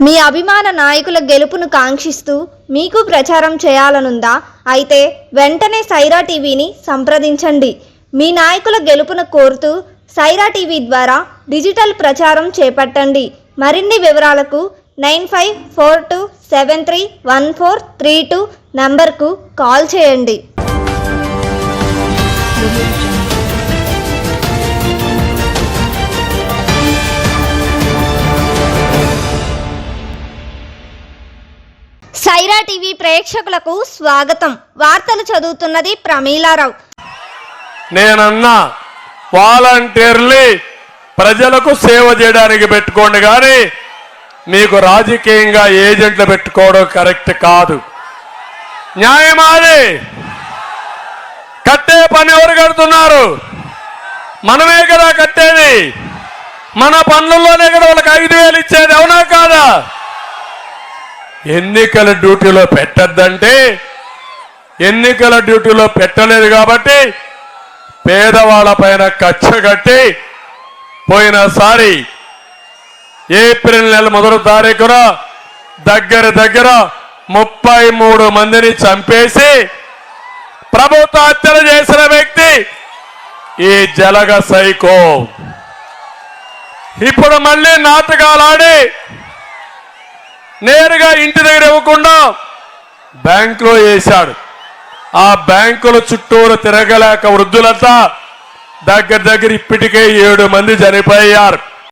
మీ అభిమాన నాయకుల గెలుపును కాంక్షిస్తూ మీకు ప్రచారం చేయాలనుందా? అయితే వెంటనే సైరా టీవీని సంప్రదించండి. మీ నాయకుల గెలుపును కోరుతూ సైరా టీవీ ద్వారా డిజిటల్ ప్రచారం చేపట్టండి. మరిన్ని వివరాలకు 9542731432 నంబర్కు కాల్ చేయండి. సైరా టీవీ ప్రేక్షకులకు స్వాగతం. వార్తలు చదువుతున్నది ప్రమీలారావు. నేనన్నా వాలంటీర్లు ప్రజలకు సేవ చేయడానికి పెట్టుకోండి, కానీ మీకు రాజకీయంగా ఏజెంట్లు పెట్టుకోవడం కరెక్ట్ కాదు. న్యాయమాది కట్టే పని ఎవరు కడుతున్నారు? మనమే కదా కట్టేది. మన పనుల్లోనే కదా వాళ్ళకి 5,000 ఇచ్చేది, అవునా కాదా? ఎన్నికల డ్యూటీలో పెట్టద్దంటే ఎన్నికల డ్యూటీలో పెట్టలేదు కాబట్టి పేదవాళ్ళ పైన కక్ష కట్టి పోయినసారి ఏప్రిల్ నెల మొదటి తారీఖున దగ్గర 33 మందిని చంపేసి ప్రభుత్వ హత్యలు చేసిన వ్యక్తి ఈ జలగ సైకో. ఇప్పుడు మళ్ళీ నాటకాలు ఆడి నేరుగా ఇంటి దగ్గర ఇవ్వకుండా బ్యాంకులో వేశాడు. ఆ బ్యాంకుల చుట్టూరు తిరగలేక వృద్ధులంతా దగ్గర ఇప్పటికే 7 మంది చనిపోయారు.